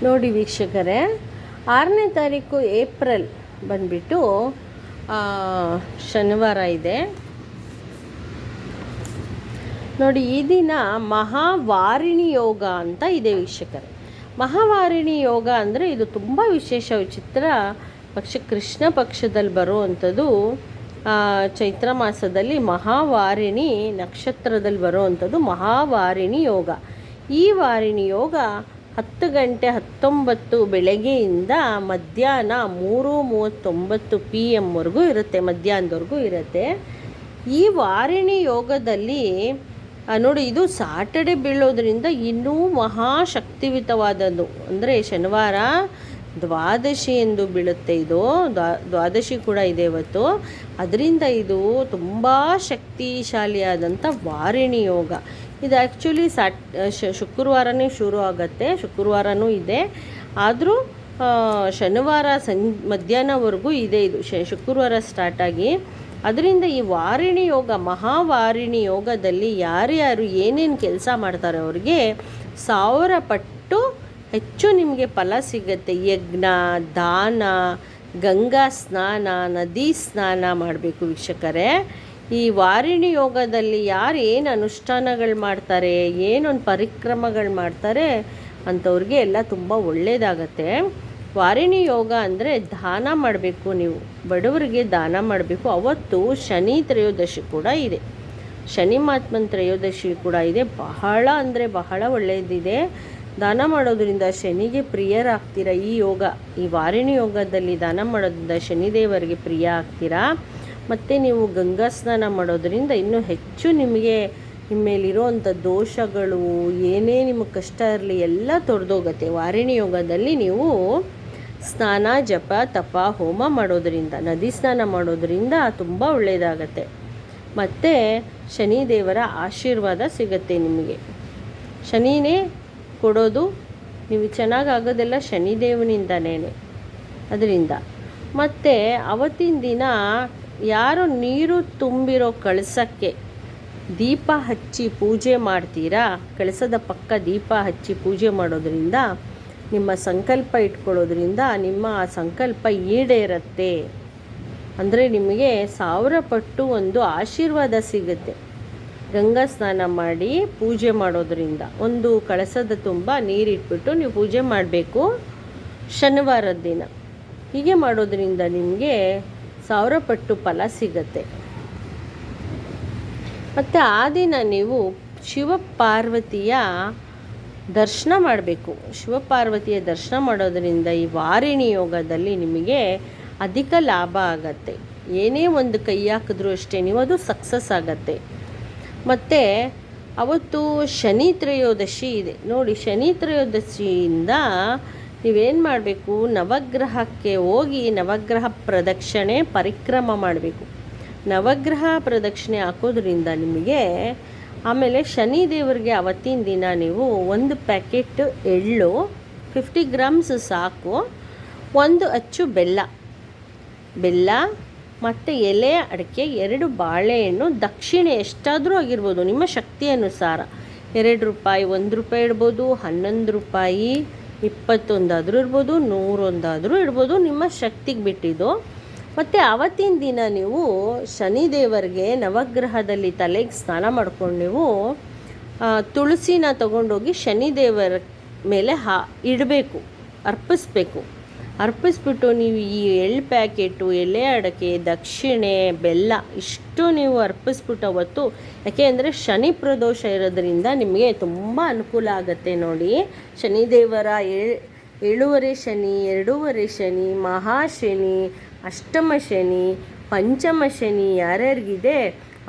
ನೋಡಿ ವೀಕ್ಷಕರೇ, 6ನೇ ತಾರೀಕು ಏಪ್ರಿಲ್ ಬಂದ್ಬಿಟ್ಟು ಶನಿವಾರ ಇದೆ ನೋಡಿ. ಈ ದಿನ ಮಹಾವಾರಿಣಿ ಯೋಗ ಅಂತ ಇದೆ ವೀಕ್ಷಕರೇ. ಮಹಾವಾರಿಣಿ ಯೋಗ ಅಂದರೆ ಇದು ತುಂಬ ವಿಶೇಷ, ವಿಚಿತ್ರ ಕೃಷ್ಣ ಪಕ್ಷದಲ್ಲಿ ಬರುವಂಥದ್ದು. ಚೈತ್ರ ಮಾಸದಲ್ಲಿ ಮಹಾವಾರಿಣಿ ನಕ್ಷತ್ರದಲ್ಲಿ ಬರುವಂಥದ್ದು ಮಹಾವಾರಿಣಿ ಯೋಗ. ಈ ವಾರಿಣಿ ಯೋಗ 10:19 ಬೆಳಗ್ಗೆಯಿಂದ ಮಧ್ಯಾಹ್ನ 3:39 PM ವರೆಗೂ ಇರುತ್ತೆ, ಮಧ್ಯಾಹ್ನದವರೆಗೂ ಇರುತ್ತೆ. ಈ ವಾರಿಣಿ ಯೋಗದಲ್ಲಿ ನೋಡಿ, ಇದು ಸಾಟರ್ಡೆ ಬೀಳೋದ್ರಿಂದ ಇನ್ನೂ ಮಹಾಶಕ್ತಿಯುತವಾದದ್ದು. ಅಂದರೆ ಶನಿವಾರ ದ್ವಾದಶಿ ಎಂದು ಬೀಳುತ್ತೆ. ಇದು ದ್ವಾದಶಿ ಕೂಡ ಇದೆ ಇವತ್ತು. ಅದರಿಂದ ಇದು ತುಂಬ ಶಕ್ತಿಶಾಲಿಯಾದಂಥ ವಾರಿಣಿ ಯೋಗ. ಇದು ಆ್ಯಕ್ಚುಲಿ ಶುಕ್ರವಾರನೇ ಶುರು ಆಗುತ್ತೆ, ಶುಕ್ರವಾರನೂ ಇದೆ. ಆದರೂ ಶನಿವಾರ ಮಧ್ಯಾಹ್ನವರೆಗೂ ಇದೆ. ಇದು ಶುಕ್ರವಾರ ಸ್ಟಾರ್ಟಾಗಿ, ಅದರಿಂದ ಈ ವಾರಿಣಿ ಯೋಗ, ಮಹಾವಾರಿಣಿ ಯೋಗದಲ್ಲಿ ಯಾರ್ಯಾರು ಏನೇನು ಕೆಲಸ ಮಾಡ್ತಾರೆ ಅವ್ರಿಗೆ 1000 ಪಟ್ಟು ಹೆಚ್ಚು ನಿಮಗೆ ಫಲ ಸಿಗುತ್ತೆ. ಯಜ್ಞ, ದಾನ, ಗಂಗಾ ಸ್ನಾನ, ನದಿ ಸ್ನಾನ ಮಾಡಬೇಕು ವೀಕ್ಷಕರೇ. ಈ ವಾರಿಣಿ ಯೋಗದಲ್ಲಿ ಯಾರು ಏನು ಅನುಷ್ಠಾನಗಳು ಮಾಡ್ತಾರೆ, ಏನೊಂದು ಪರಿಕ್ರಮಗಳು ಮಾಡ್ತಾರೆ ಅಂಥವ್ರಿಗೆ ಎಲ್ಲ ತುಂಬ ಒಳ್ಳೆಯದಾಗತ್ತೆ. ವಾರಿಣಿ ಯೋಗ ಅಂದರೆ ದಾನ ಮಾಡಬೇಕು, ನೀವು ಬಡವರಿಗೆ ದಾನ ಮಾಡಬೇಕು. ಅವತ್ತು ಶನಿ ತ್ರಯೋದಶಿ ಕೂಡ ಇದೆ, ಶನಿ ಮಹಾತ್ಮನ ತ್ರಯೋದಶಿ ಕೂಡ ಇದೆ. ಬಹಳ ಅಂದರೆ ಬಹಳ ಒಳ್ಳೆಯದಿದೆ. ದಾನ ಮಾಡೋದ್ರಿಂದ ಶನಿಗೆ ಪ್ರಿಯರಾಗ್ತೀರ. ಈ ಯೋಗ, ಈ ವಾರಿಣಿ ಯೋಗದಲ್ಲಿ ದಾನ ಮಾಡೋದ್ರಿಂದ ಶನಿದೇವರಿಗೆ ಪ್ರಿಯ ಆಗ್ತೀರಾ. ಮತ್ತು ನೀವು ಗಂಗಾ ಸ್ನಾನ ಮಾಡೋದ್ರಿಂದ ಇನ್ನೂ ಹೆಚ್ಚು ನಿಮಗೆ ನಿಮ್ಮೇಲಿರೋವಂಥ ದೋಷಗಳು, ಏನೇ ನಿಮಗೆ ಕಷ್ಟ ಇರಲಿ ಎಲ್ಲ ತೊರೆದೋಗುತ್ತೆ. ವಾರಿಣಿ ಯೋಗದಲ್ಲಿ ನೀವು ಸ್ನಾನ, ಜಪ, ತಪ, ಹೋಮ ಮಾಡೋದರಿಂದ, ನದಿ ಸ್ನಾನ ಮಾಡೋದರಿಂದ ತುಂಬ ಒಳ್ಳೆಯದಾಗತ್ತೆ. ಮತ್ತು ಶನಿದೇವರ ಆಶೀರ್ವಾದ ಸಿಗುತ್ತೆ ನಿಮಗೆ. ಶನಿನೇ ಕೊಡೋದು, ನೀವು ಚೆನ್ನಾಗಾಗೋದೆಲ್ಲ ಶನಿದೇವನಿಂದನೇ. ಅದರಿಂದ ಮತ್ತು ಅವತ್ತಿನ ದಿನ ಯಾರು ನೀರು ತುಂಬಿರೋ ಕಳಸಕ್ಕೆ ದೀಪ ಹಚ್ಚಿ ಪೂಜೆ ಮಾಡ್ತೀರಾ, ಕಳಸದ ಪಕ್ಕ ದೀಪ ಹಚ್ಚಿ ಪೂಜೆ ಮಾಡೋದ್ರಿಂದ, ನಿಮ್ಮ ಸಂಕಲ್ಪ ಇಟ್ಕೊಳ್ಳೋದ್ರಿಂದ ನಿಮ್ಮ ಸಂಕಲ್ಪ ಈಡೇರುತ್ತೆ. ಅಂದರೆ ನಿಮಗೆ 1000 ಪಟ್ಟು ಒಂದು ಆಶೀರ್ವಾದ ಸಿಗುತ್ತೆ. ಗಂಗಾ ಸ್ನಾನ ಮಾಡಿ ಪೂಜೆ ಮಾಡೋದ್ರಿಂದ, ಒಂದು ಕಳಸದ ತುಂಬ ನೀರಿಟ್ಬಿಟ್ಟು ನೀವು ಪೂಜೆ ಮಾಡಬೇಕು ಶನಿವಾರದ ದಿನ. ಹೀಗೆ ಮಾಡೋದ್ರಿಂದ ನಿಮಗೆ 1000 ಪಟ್ಟು ಫಲ ಸಿಗತ್ತೆ. ಮತ್ತು ಆ ದಿನ ನೀವು ಶಿವಪಾರ್ವತಿಯ ದರ್ಶನ ಮಾಡಬೇಕು. ಶಿವಪಾರ್ವತಿಯ ದರ್ಶನ ಮಾಡೋದರಿಂದ ಈ ವಾರಿಣಿ ಯೋಗದಲ್ಲಿ ನಿಮಗೆ ಅಧಿಕ ಲಾಭ ಆಗತ್ತೆ. ಏನೇ ಒಂದು ಕೈ ಹಾಕಿದ್ರೂ ಅಷ್ಟೇ ನೀವು ಅದು ಸಕ್ಸಸ್ ಆಗತ್ತೆ. ಮತ್ತು ಅವತ್ತು ಶನಿ ತ್ರಯೋದಶಿ ಇದೆ ನೋಡಿ. ಶನಿ ತ್ರಯೋದಶಿಯಿಂದ ನೀವೇನು ಮಾಡಬೇಕು, ನವಗ್ರಹಕ್ಕೆ ಹೋಗಿ ನವಗ್ರಹ ಪ್ರದಕ್ಷಿಣೆ ಪರಿಕ್ರಮ ಮಾಡಬೇಕು. ನವಗ್ರಹ ಪ್ರದಕ್ಷಿಣೆ ಹಾಕೋದ್ರಿಂದ ನಿಮಗೆ, ಆಮೇಲೆ ಶನಿದೇವರಿಗೆ ಅವತ್ತಿನ ದಿನ ನೀವು 1 ಪ್ಯಾಕೆಟ್ ಎಳ್ಳು, 50 ಗ್ರಾಮ್ಸ್ ಸಾಕು, 1 ಅಚ್ಚು ಬೆಲ್ಲ ಮತ್ತು ಎಲೆ ಅಡಿಕೆ, 2 ಬಾಳೆಹಣ್ಣು, ದಕ್ಷಿಣೆ ಎಷ್ಟಾದರೂ ಆಗಿರ್ಬೋದು ನಿಮ್ಮ ಶಕ್ತಿ ಅನುಸಾರ. 2 ರೂಪಾಯಿ, 1 ರೂಪಾಯಿ ಇಡ್ಬೋದು, 11 ರೂಪಾಯಿ, 21 ಇರ್ಬೋದು, 100 ಇಡ್ಬೋದು, ನಿಮ್ಮ ಶಕ್ತಿಗೆ ಬಿಟ್ಟಿದ್ದು. ಮತ್ತು ಆವತ್ತಿನ ದಿನ ನೀವು ಶನಿದೇವರಿಗೆ ನವಗ್ರಹದಲ್ಲಿ ತಲೆಗೆ ಸ್ನಾನ ಮಾಡ್ಕೊಂಡು ನೀವು ತುಳಸಿನ ತಗೊಂಡೋಗಿ ಶನಿದೇವರ ಮೇಲೆ ಇಡಬೇಕು, ಅರ್ಪಿಸ್ಬಿಟ್ಟು ನೀವು ಈ ಎಳ್ಳು ಪ್ಯಾಕೆಟು, ಎಲೆ ಅಡಕೆ, ದಕ್ಷಿಣೆ, ಬೆಲ್ಲ ಇಷ್ಟು ನೀವು ಅರ್ಪಿಸ್ಬಿಟ್ಟು ಅವತ್ತು, ಯಾಕೆ ಅಂದರೆ ಶನಿ ಪ್ರದೋಷ ಇರೋದ್ರಿಂದ ನಿಮಗೆ ತುಂಬ ಅನುಕೂಲ ಆಗುತ್ತೆ ನೋಡಿ. ಶನಿದೇವರ 7 ಶನಿ, 2 ಶನಿ, ಮಹಾಶನಿ, ಅಷ್ಟಮ ಶನಿ, ಪಂಚಮ ಶನಿ ಯಾರ್ಯಾರಿಗಿದೆ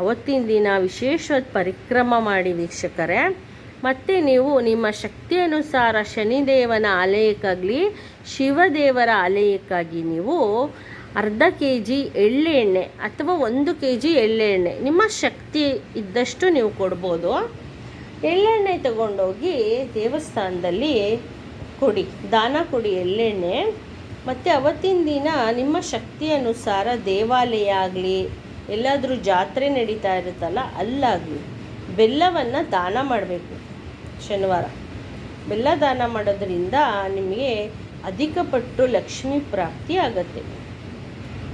ಅವತ್ತಿನ ದಿನ ವಿಶೇಷವಾದ ಪರಿಕ್ರಮ ಮಾಡಿ ವೀಕ್ಷಕರೇ. ಮತ್ತು ನೀವು ನಿಮ್ಮ ಶಕ್ತಿ ಅನುಸಾರ ಶನಿದೇವನ ಆಲಯಕ್ಕಾಗಲಿ ಶಿವದೇವರ ಆಲಯಕ್ಕಾಗಿ ನೀವು ಅರ್ಧ kg ಎಳ್ಳೆಣ್ಣೆ ಅಥವಾ 1 kg ಎಳ್ಳೆಣ್ಣೆ ನಿಮ್ಮ ಶಕ್ತಿ ಇದ್ದಷ್ಟು ನೀವು ಕೊಡ್ಬೋದು. ಎಳ್ಳೆಣ್ಣೆ ತಗೊಂಡೋಗಿ ದೇವಸ್ಥಾನದಲ್ಲಿ ಕೊಡಿ, ದಾನ ಕೊಡಿ ಎಳ್ಳೆಣ್ಣೆ. ಮತ್ತು ಅವತ್ತಿನ ದಿನ ನಿಮ್ಮ ಶಕ್ತಿ ಅನುಸಾರ ದೇವಾಲಯ ಆಗಲಿ, ಎಲ್ಲಾದರೂ ಜಾತ್ರೆ ನಡೀತಾ ಇರುತ್ತಲ್ಲ ಅಲ್ಲಾಗಲಿ ಬೆಲ್ಲವನ್ನು ದಾನ ಮಾಡಬೇಕು ಶನಿವಾರ. ಬೆಲ್ಲ ದಾನ ಮಾಡೋದ್ರಿಂದ ನಿಮಗೆ ಅಧಿಕ ಪಟ್ಟು ಲಕ್ಷ್ಮೀ ಪ್ರಾಪ್ತಿ ಆಗುತ್ತೆ.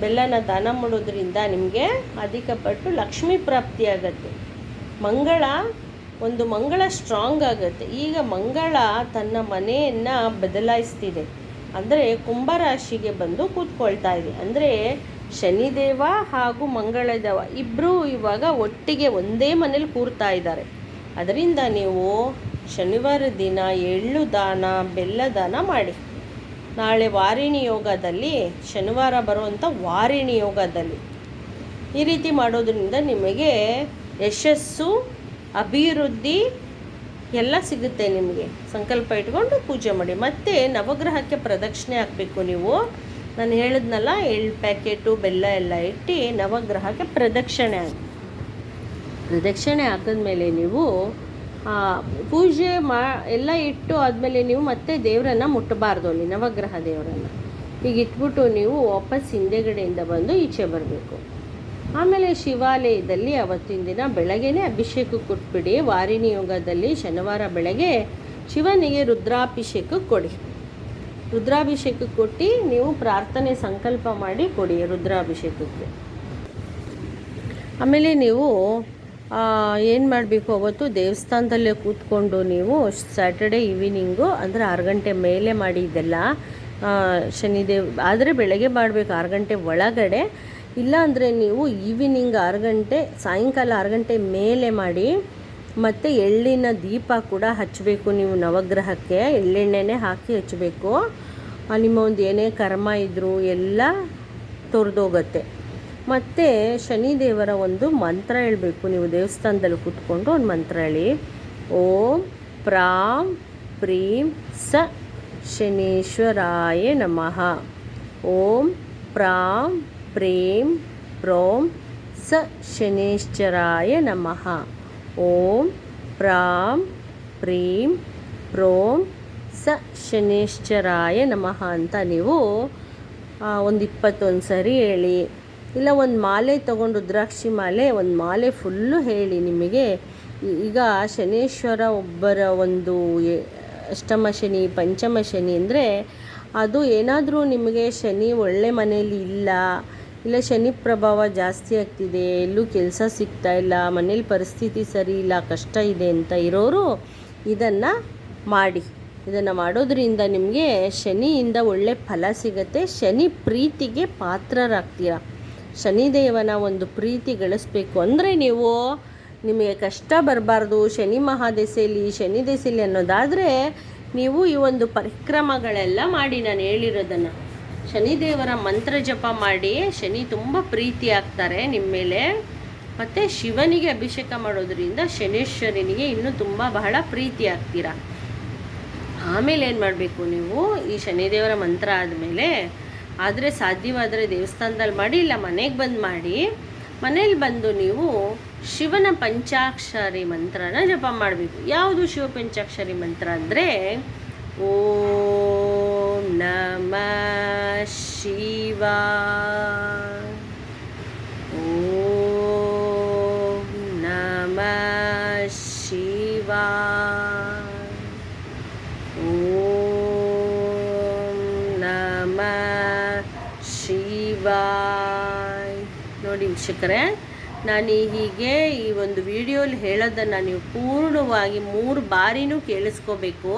ಬೆಲ್ಲನ ದಾನ ಮಾಡೋದ್ರಿಂದ ನಿಮಗೆ ಅಧಿಕ ಪಟ್ಟು ಲಕ್ಷ್ಮೀ ಪ್ರಾಪ್ತಿ ಆಗುತ್ತೆ. ಮಂಗಳ ಸ್ಟ್ರಾಂಗ್ ಆಗುತ್ತೆ. ಈಗ ಮಂಗಳ ತನ್ನ ಮನೆಯನ್ನು ಬದಲಾಯಿಸ್ತಿದೆ, ಅಂದರೆ ಕುಂಭರಾಶಿಗೆ ಬಂದು ಕೂತ್ಕೊಳ್ತಾ ಇದೆ. ಅಂದರೆ ಶನಿದೇವ ಹಾಗೂ ಮಂಗಳದೇವ ಇಬ್ಬರೂ ಇವಾಗ ಒಟ್ಟಿಗೆ ಒಂದೇ ಮನೇಲಿ ಕೂರ್ತಾ ಇದ್ದಾರೆ. ಅದರಿಂದ ನೀವು ಶನಿವಾರ ದಿನ ಎಳ್ಳು ದಾನ, ಬೆಲ್ಲ ದಾನ ಮಾಡಿ. ನಾಳೆ ವಾರಿಣಿ ಯೋಗದಲ್ಲಿ, ಶನಿವಾರ ಬರುವಂಥ ವಾರಿಣಿ ಯೋಗದಲ್ಲಿ ಈ ರೀತಿ ಮಾಡೋದ್ರಿಂದ ನಿಮಗೆ ಯಶಸ್ಸು, ಅಭಿವೃದ್ಧಿ ಎಲ್ಲ ಸಿಗುತ್ತೆ. ನಿಮಗೆ ಸಂಕಲ್ಪ ಇಟ್ಕೊಂಡು ಪೂಜೆ ಮಾಡಿ. ಮತ್ತು ನವಗ್ರಹಕ್ಕೆ ಪ್ರದಕ್ಷಿಣೆ ಹಾಕಬೇಕು. ನೀವು ನಾನು ಹೇಳಿದ್ನಲ್ಲ, ಎಳ್ಳು ಪ್ಯಾಕೆಟು ಬೆಲ್ಲ ಎಲ್ಲ ಇಟ್ಟು ನವಗ್ರಹಕ್ಕೆ ಪ್ರದಕ್ಷಿಣೆ ಹಾಕಿದ್ಮೇಲೆ ನೀವು ಪೂಜೆ ಎಲ್ಲ ಇಟ್ಟು ಆದಮೇಲೆ ನೀವು ಮತ್ತೆ ದೇವರನ್ನು ಮುಟ್ಟಬಾರ್ದು. ಅಲ್ಲಿ ನವಗ್ರಹ ದೇವರನ್ನು ಈಗ ಇಟ್ಬಿಟ್ಟು ನೀವು ವಾಪಸ್ ಹಿಂದೆಗಡೆಯಿಂದ ಬಂದು ಈಚೆ ಬರಬೇಕು. ಆಮೇಲೆ ಶಿವಾಲಯದಲ್ಲಿ ಅವತ್ತಿನ ದಿನ ಬೆಳಗ್ಗೆನೇ ಅಭಿಷೇಕ ಕೊಟ್ಬಿಡಿ. ವಾರಿಣಿ ಯೋಗದಲ್ಲಿ ಶನಿವಾರ ಬೆಳಗ್ಗೆ ಶಿವನಿಗೆ ರುದ್ರಾಭಿಷೇಕ ಕೊಡಿ. ರುದ್ರಾಭಿಷೇಕ ಕೊಟ್ಟು ನೀವು ಪ್ರಾರ್ಥನೆ ಸಂಕಲ್ಪ ಮಾಡಿ ಕೊಡಿ ರುದ್ರಾಭಿಷೇಕಕ್ಕೆ. ಆಮೇಲೆ ನೀವು ಏನು ಮಾಡಬೇಕು, ಅವತ್ತು ದೇವಸ್ಥಾನದಲ್ಲೇ ಕೂತ್ಕೊಂಡು ನೀವು ಸ್ಯಾಟರ್ಡೇ ಈವ್ನಿಂಗು, ಅಂದರೆ 6 ಗಂಟೆ ಮೇಲೆ ಮಾಡಿ. ಇದೆಲ್ಲ ಶನಿದೇವ್ ಆದರೆ ಬೆಳಗ್ಗೆ ಮಾಡಬೇಕು 6 ಗಂಟೆ ಒಳಗಡೆ. ಇಲ್ಲಾಂದರೆ ನೀವು ಈವ್ನಿಂಗ್ 6 ಗಂಟೆ, ಸಾಯಂಕಾಲ 6 ಗಂಟೆ ಮೇಲೆ ಮಾಡಿ. ಮತ್ತು ಎಳ್ಳಿನ ದೀಪ ಕೂಡ ಹಚ್ಚಬೇಕು. ನೀವು ನವಗ್ರಹಕ್ಕೆ ಎಳ್ಳೆಣ್ಣೆನೇ ಹಾಕಿ ಹಚ್ಚಬೇಕು. ನಿಮ್ಮ ಒಂದು ಏನೇ ಕರ್ಮ ಇದ್ದರೂ ಎಲ್ಲ ತೊರೆದೋಗತ್ತೆ. ಮತ್ತು ಶನಿದೇವರ ಒಂದು ಮಂತ್ರ ಹೇಳಬೇಕು. ನೀವು ದೇವಸ್ಥಾನದಲ್ಲಿ ಕೂತ್ಕೊಂಡು ಒಂದು ಮಂತ್ರ ಹೇಳಿ. ಓಂ ಪ್ರಾಂ ಪ್ರೀಂ ಸ ಶನೀಶ್ವರಾಯ ನಮಃ. ಓಂ ಪ್ರಾಂ ಪ್ರೀಂ ಪ್ರೋಂ ಸ ಶನೀಶ್ವರಾಯ ನಮಃ. ಓಂ ಪ್ರಾಂ ಪ್ರೀಂ ಪ್ರೋಂ ಸ ಶನೀಶ್ವರಾಯ ನಮಃ ಅಂತ ನೀವು ಒಂದು 21 ಸರಿ ಹೇಳಿ. ಇಲ್ಲ ಒಂದು ಮಾಲೆ ತೊಗೊಂಡು, ರುದ್ರಾಕ್ಷಿ ಮಾಲೆ, ಒಂದು ಮಾಲೆ ಫುಲ್ಲು ಹೇಳಿ. ನಿಮಗೆ ಈಗ ಶನೇಶ್ವರ ಒಬ್ಬರ ಒಂದು ಅಷ್ಟಮ ಶನಿ, ಪಂಚಮ ಶನಿ ಅಂದರೆ ಅದು ಏನಾದರೂ ನಿಮಗೆ ಶನಿ ಒಳ್ಳೆ ಮನೆಯಲ್ಲಿ ಇಲ್ಲ ಶನಿ ಪ್ರಭಾವ ಜಾಸ್ತಿ ಆಗ್ತಿದೆ, ಎಲ್ಲೂ ಕೆಲಸ ಸಿಗ್ತಾ ಇಲ್ಲ, ಮನೇಲಿ ಪರಿಸ್ಥಿತಿ ಸರಿ ಇಲ್ಲ, ಕಷ್ಟ ಇದೆ ಅಂತ ಇರೋರು ಇದನ್ನು ಮಾಡಿ. ಇದನ್ನು ಮಾಡೋದ್ರಿಂದ ನಿಮಗೆ ಶನಿಯಿಂದ ಒಳ್ಳೆ ಫಲ ಸಿಗುತ್ತೆ. ಶನಿ ಪ್ರೀತಿಗೆ ಪಾತ್ರರಾಗ್ತೀರ. ಶನಿದೇವನ ಒಂದು ಪ್ರೀತಿ ಗಳಿಸ್ಬೇಕು ಅಂದರೆ ನೀವು, ನಿಮಗೆ ಕಷ್ಟ ಬರಬಾರ್ದು, ಶನಿ ದೆಸೆಯಲ್ಲಿ ಅನ್ನೋದಾದರೆ ನೀವು ಈ ಒಂದು ಪರಿಕ್ರಮಗಳೆಲ್ಲ ಮಾಡಿ. ನಾನು ಹೇಳಿರೋದನ್ನು ಶನಿದೇವರ ಮಂತ್ರ ಜಪ ಮಾಡಿ. ಶನಿ ತುಂಬ ಪ್ರೀತಿ ಆಗ್ತಾರೆ ನಿಮ್ಮ ಮೇಲೆ. ಮತ್ತು ಶಿವನಿಗೆ ಅಭಿಷೇಕ ಮಾಡೋದ್ರಿಂದ ಶನೇಶ್ವರನಿಗೆ ಇನ್ನೂ ಬಹಳ ಪ್ರೀತಿ ಆಗ್ತೀರಾ. ಆಮೇಲೆ ಏನು ಮಾಡಬೇಕು, ನೀವು ಈ ಶನಿದೇವರ ಮಂತ್ರ ಆದಮೇಲೆ ಆದರೆ ಸಾಧ್ಯವಾದರೆ ದೇವಸ್ಥಾನದಲ್ಲಿ ಮಾಡಿ, ಇಲ್ಲ ಮನೆಗೆ ಬಂದು ಮಾಡಿ. ಮನೇಲಿ ಬಂದು ನೀವು ಶಿವನ ಪಂಚಾಕ್ಷರಿ ಮಂತ್ರನ ಜಪ ಮಾಡಬೇಕು. ಯಾವುದು ಶಿವ ಪಂಚಾಕ್ಷರಿ ಮಂತ್ರ ಅಂದರೆ ಓಂ ನಮಃ ಶಿವಾಯ, ಓಂ ನಮಃ ಶಿವಾಯ, ಓಂ ನಮಃ ಶಿವಾಯ. ನೋಡಿ ವೀಕ್ಷಕರೇ, ನಾನು ಹೀಗೆ ಈ ಒಂದು ವಿಡಿಯೋಲಿ ಹೇಳೋದನ್ನು ನೀವು ಪೂರ್ಣವಾಗಿ 3 ಬಾರಿನೂ ಕೇಳಿಸ್ಕೋಬೇಕು.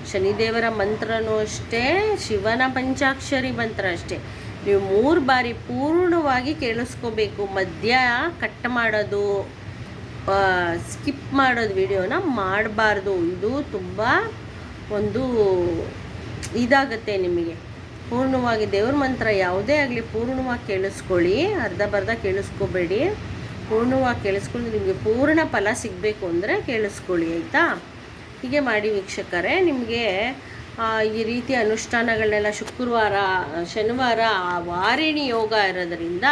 ಶನಿದೇವರ ಮಂತ್ರನೂ ಅಷ್ಟೇ, ಶಿವನ ಪಂಚಾಕ್ಷರಿ ಮಂತ್ರ ಅಷ್ಟೇ. ನೀವು 3 ಬಾರಿ ಪೂರ್ಣವಾಗಿ ಕೇಳಿಸ್ಕೋಬೇಕು. ಮಧ್ಯ ಕಟ್ ಮಾಡೋದು, ಸ್ಕಿಪ್ ಮಾಡೋದು ವಿಡಿಯೋನ ಮಾಡಬಾರ್ದು. ಇದು ತುಂಬ ಒಂದು ಇದಾಗುತ್ತೆ ನಿಮಗೆ. ಪೂರ್ಣವಾಗಿ ದೇವ್ರ ಮಂತ್ರ ಯಾವುದೇ ಆಗಲಿ ಪೂರ್ಣವಾಗಿ ಕೇಳಿಸ್ಕೊಳ್ಳಿ, ಅರ್ಧ ಕೇಳಿಸ್ಕೋಬೇಡಿ. ಪೂರ್ಣವಾಗಿ ಕೇಳಿಸ್ಕೊಂಡು ನಿಮಗೆ ಪೂರ್ಣ ಫಲ ಸಿಗಬೇಕು ಅಂದರೆ ಕೇಳಿಸ್ಕೊಳ್ಳಿ, ಆಯಿತಾ? ಹೀಗೆ ಮಾಡಿ ವೀಕ್ಷಕರೇ. ನಿಮಗೆ ಈ ರೀತಿ ಅನುಷ್ಠಾನಗಳನ್ನೆಲ್ಲ ಶನಿವಾರ ವಾರಿಣಿ ಯೋಗ ಇರೋದರಿಂದ,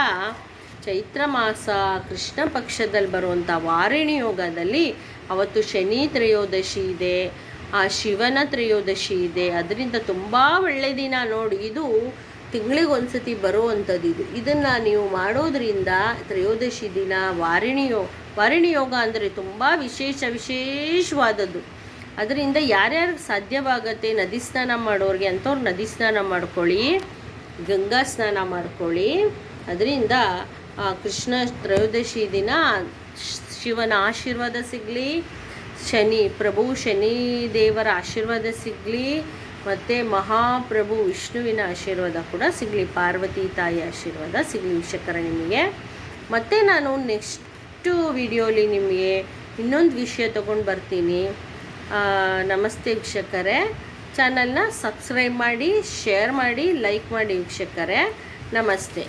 ಚೈತ್ರ ಮಾಸ ಕೃಷ್ಣ ಪಕ್ಷದಲ್ಲಿ ಬರುವಂಥ ವಾರಿಣಿ ಯೋಗದಲ್ಲಿ ಅವತ್ತು ಶನಿ ತ್ರಯೋದಶಿ ಇದೆ, ಶಿವನ ತ್ರಯೋದಶಿ ಇದೆ. ಅದರಿಂದ ತುಂಬ ಒಳ್ಳೆಯ ದಿನ ನೋಡಿ. ಇದು ತಿಂಗಳಿಗೆ ಒಂದ್ಸತಿ ಬರುವಂಥದ್ದು. ಇದನ್ನು ನೀವು ಮಾಡೋದ್ರಿಂದ ತ್ರಯೋದಶಿ ದಿನ ವಾರಿಣಿ ಯೋಗ ಅಂದರೆ ತುಂಬ ವಿಶೇಷವಾದದ್ದು. ಅದರಿಂದ ಯಾರ್ಯಾರಿಗೆ ಸಾಧ್ಯವಾಗತ್ತೆ ನದಿ ಸ್ನಾನ ಮಾಡೋರಿಗೆ ಅಂಥವ್ರು ನದಿ ಸ್ನಾನ ಮಾಡ್ಕೊಳ್ಳಿ, ಗಂಗಾ ಸ್ನಾನ ಮಾಡ್ಕೊಳ್ಳಿ. ಅದರಿಂದ ಕೃಷ್ಣ ತ್ರಯೋದಶಿ ದಿನ ಶಿವನ ಆಶೀರ್ವಾದ ಸಿಗಲಿ, ಪ್ರಭು ಶನಿ ದೇವರ ಆಶೀರ್ವಾದ ಸಿಗಲಿ, ಮತ್ತು ಮಹಾಪ್ರಭು ವಿಷ್ಣುವಿನ ಆಶೀರ್ವಾದ ಕೂಡ ಸಿಗಲಿ, ಪಾರ್ವತಿ ತಾಯಿ ಆಶೀರ್ವಾದ ಸಿಗಲಿ ವೀಕ್ಷಕರ ನಿಮಗೆ. ಮತ್ತು ನಾನು ನೆಕ್ಸ್ಟು ವಿಡಿಯೋಲಿ ನಿಮಗೆ ಇನ್ನೊಂದು ವಿಷಯ ತೊಗೊಂಡು ಬರ್ತೀನಿ. ನಮಸ್ತೆ ವೀಕ್ಷಕರೇ, ಚಾನಲ್ನ ಸಬ್ಸ್ಕ್ರೈಬ್ ಮಾಡಿ, ಶೇರ್ ಮಾಡಿ, ಲೈಕ್ ಮಾಡಿ ವೀಕ್ಷಕರೇ. ನಮಸ್ತೆ.